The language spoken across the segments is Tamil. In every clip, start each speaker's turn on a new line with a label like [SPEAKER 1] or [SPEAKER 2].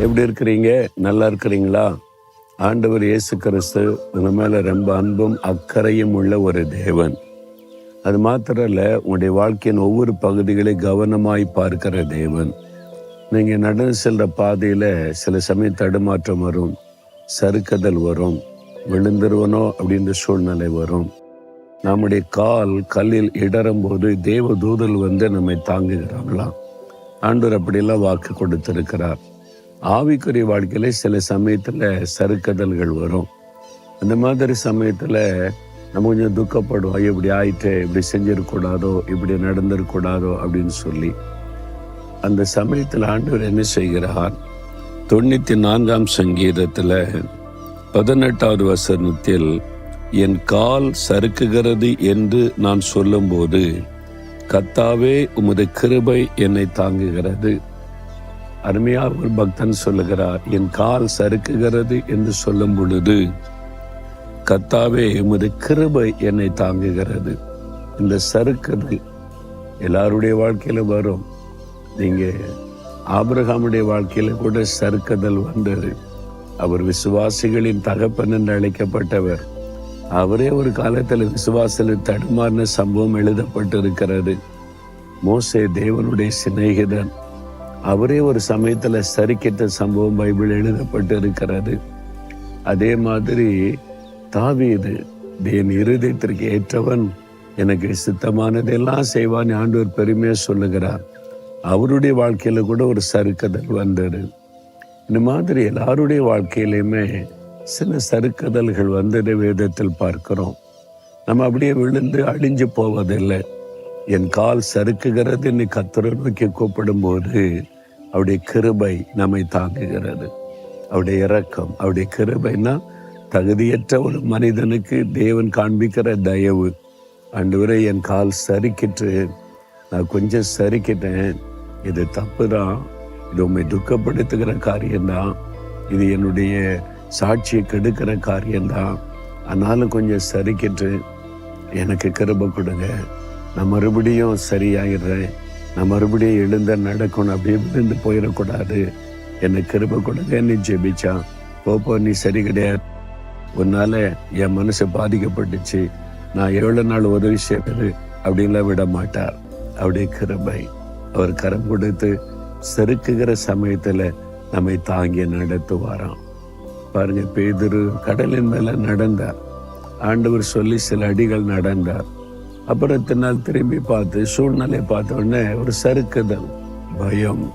[SPEAKER 1] எப்படி இருக்கிறீங்க? நல்லா இருக்கிறீங்களா? ஆண்டவர் இயேசு கிறிஸ்து உங்க மேல ரொம்ப அன்பும் அக்கறையும் உள்ள ஒரு தேவன். அது மாத்திரம் இல்ல, உங்களுடைய வாழ்க்கையின் ஒவ்வொரு பகுதிகளை கவனமாய் பார்க்கிற தேவன். நீங்க நடந்து செல்ற பாதையில சில சமயம் தடுமாற்றம் வரும், சறுக்குதல் வரும், விழுந்துருவனோ அப்படின்ற சூழ்நிலை வரும். நம்முடைய கால் கல்லில் இடரும் போது தேவ தூதல் வந்து நம்மை தாங்குகிறாங்களாம். ஆண்டவர் அப்படியெல்லாம் வாக்கு கொடுத்திருக்கிறார். ஆவிக்குரிய வாழ்க்கையில சில சமயத்துல சறுக்குதல்கள் வரும். அந்த மாதிரி சமயத்துல நம்ம கொஞ்சம் துக்கப்படுவோம். இப்படி ஆயிட்டு, இப்படி செஞ்சிடக்கூடாதோ, இப்படி நடந்திருக்கூடாதோ அப்படின்னு சொல்லி. அந்த சமயத்துல ஆண்டவர் என்ன செய்கிறார்? 94ஆம் சங்கீதத்துல 18வது வசனத்தில், என் கால் சறுக்குகிறது என்று நான் சொல்லும் போது கர்த்தாவே உமது கிருபை என்னை தாங்குகிறது. அருமையா ஒரு பக்தன் சொல்லுகிறார், என் கால் சறுக்குகிறது என்று சொல்லும் பொழுது கர்த்தாவே உமது கிருபை என்னை தாங்குகிறது. இந்த சறுக்குதல் எல்லாருடைய வாழ்க்கையில வரும். நீங்க ஆபிரகாமுடைய வாழ்க்கையில கூட சறுக்குதல் வந்தது. அவர் விசுவாசிகளின் தகப்பன் என்று அழைக்கப்பட்டவர். அவரே ஒரு காலத்தில் விசுவாசத்தில் தடுமாறின சம்பவம் எழுதப்பட்டு இருக்கிறது. மோசே தேவனுடைய சிநேகிதன். அவரே ஒரு சமயத்துல சரிக்கிட்ட சம்பவம் பைபிள் எழுதப்பட்டு இருக்கிறது. அதே மாதிரி தாவீது, என் இருதயத்திற்கு ஏற்றவன், எனக்கு சித்தமானதெல்லாம் செய்வான் ஆண்டவர் பெருமையா சொல்லுகிறார். அவருடைய வாழ்க்கையில கூட ஒரு சறுக்குதல் வந்தது. இந்த மாதிரி எல்லாருடைய வாழ்க்கையிலுமே சில சறுக்குதல்கள் வந்ததை வேதத்தில் பார்க்கிறோம். நம்ம அப்படியே விழுந்து அழிஞ்சு போவதில்லை. என் கால் சறுக்குகிறது என்று கர்த்தரை நோக்கி கூப்பிடும் போது அவருடைய கிருபை நம்மை தாங்குகிறது. அவருடைய இரக்கம், அவருடைய கிருபைனா தகுதியற்ற ஒரு மனிதனுக்கு தேவன் காண்பிக்கிற தயவு. ஆண்டவரே, என் கால் சறுக்கிட்டு, நான் கொஞ்சம் சறுக்கிட்டேன், இது தப்பு தான், இது உண்மை துக்கப்படுத்துகிற காரியம்தான், இது என்னுடைய சாட்சியை கெடுக்கிற காரியம்தான், ஆனாலும் கொஞ்சம் சறுக்கிட்டு எனக்கு கிருபை கொடுங்க, நான் மறுபடியும் சரியாயிடுறேன், நான் மறுபடியும் எழுந்த நடக்கணும், அப்படியே விழுந்து போயிடக்கூடாது, என்னை கிருபை கொடுங்க நீ ஜெபிச்சான். போப்போ, நீ சரி கிடையாது, உன்னால என் மனசு பாதிக்கப்பட்டுச்சு, நான் எவ்வளவு நாள் உதவி செய்வது அப்படின்லாம் விட மாட்டார். அவருடைய கிருபை, அவர் கரம் கொடுத்து செருக்குகிற சமயத்துல நம்மை தாங்கி நடத்துவாராம். பாருங்க, பேதுரு கடலின் மேல நடந்தார். ஆண்டவர் சொல்லி சில அடிகள் நடந்தார். அப்புறத்தினால் திரும்பி பார்த்து சூழ்நிலை பார்த்த உடனே ஒரு சறுக்குதல், பயம்,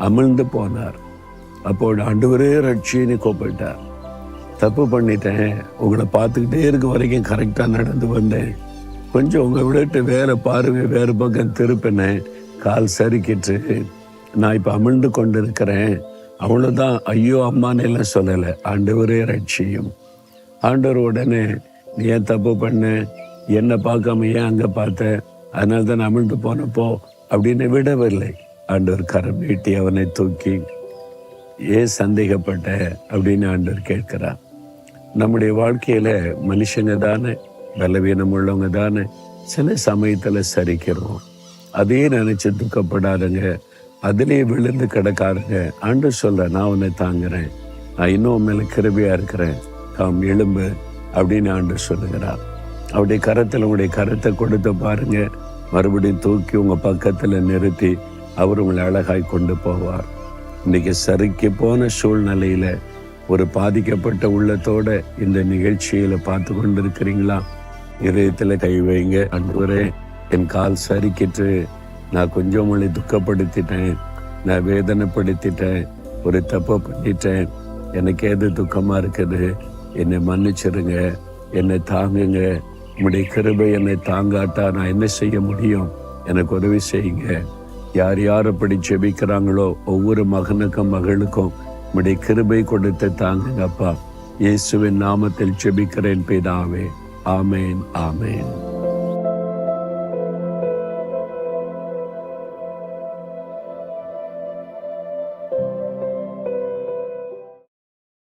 [SPEAKER 1] அமிழ்ந்து போனார். அப்போ ஆண்டவரே ரட்சின்னு கூப்பிட்டார். தப்பு பண்ணிட்டேன், உங்களை பார்த்துக்கிட்டே இருக்க வரைக்கும் கரெக்டா நடந்து வந்தேன், கொஞ்சம் உங்களை விட்டு வேற பார்வை வேறு பக்கம் திருப்பினேன், கால் சறுக்கிட்டு நான் இப்ப அமிழ்ந்து கொண்டு இருக்கிறேன், அவ்வளவுதான், ஐயோ அம்மான்னு எல்லாம் சொல்லலை, ஆண்டவரே ரட்சியும். ஆண்டவர் உடனே, நீ ஏன் தப்பு பண்ண, என்னை பார்க்காம ஏன் அங்க பார்த்த, அதனால தான் அமிழ்ந்து போனப்போ அப்படின்னு விடவில்லை. ஆண்டவர் கரம் நீட்டி அவனை தூக்கி, ஏன் சந்தேகப்பட்ட அப்படின்னு ஆண்டவர் கேட்கிறார். நம்முடைய வாழ்க்கையில மனுஷங்க தானே, பலவீனம் உள்ளவங்க தானே, சில சமயத்துல சரிக்கிறோம். அதே நினைச்சு துக்கப்படாதுங்க, அதிலே விழுந்து கிடக்காருங்க. ஆண்டவர் சொல்ற, நான் உன்னை தாங்குறேன், நான் இன்னும் மேல கிருபையா இருக்கிறேன், காம் எழும்பு அப்படின்னு ஆண்டவர் சொல்லுகிறார். அவருடைய கரத்துல உங்களுடைய கரத்தை கொடுத்து பாருங்க, மறுபடியும் தூக்கி உங்க பக்கத்துல நிறுத்தி அவர் உங்களை அழகாய் கொண்டு போவார். இன்னைக்கு சறுக்கி போன சூழ்நிலையில ஒரு பாதிக்கப்பட்ட உள்ளத்தோட இந்த நிகழ்ச்சியில பார்த்து கொண்டு இருக்கிறீங்களா? இதயத்துல கை வைங்க. ஆண்டவரே, என் கால் சறுக்கிட்டு, நான் கொஞ்சம் உங்களை துக்கப்படுத்திட்டேன், நான் வேதனைப்படுத்திட்டேன், ஒரு தப்பு பண்ணிட்டேன், எனக்கு எது துக்கமா இருக்குது, என்னை மன்னிச்சிருங்க, என்னை தாங்குங்க, உங்களுடைய கிருபை என்னை தாங்காட்டா நான் என்ன செய்ய முடியும், எனக்கு உதவி செய்யுங்க. யார் யார் அப்படி ஜெபிக்கிறாங்களோ ஒவ்வொரு மகனுக்கும் மகளுக்கும் உங்களுடைய கிருபை கொடுத்து தாங்குங்க அப்பா. இயேசுவின் நாமத்தில் ஜெபிக்கிறேன் பிதாவே. ஆமேன், ஆமேன்.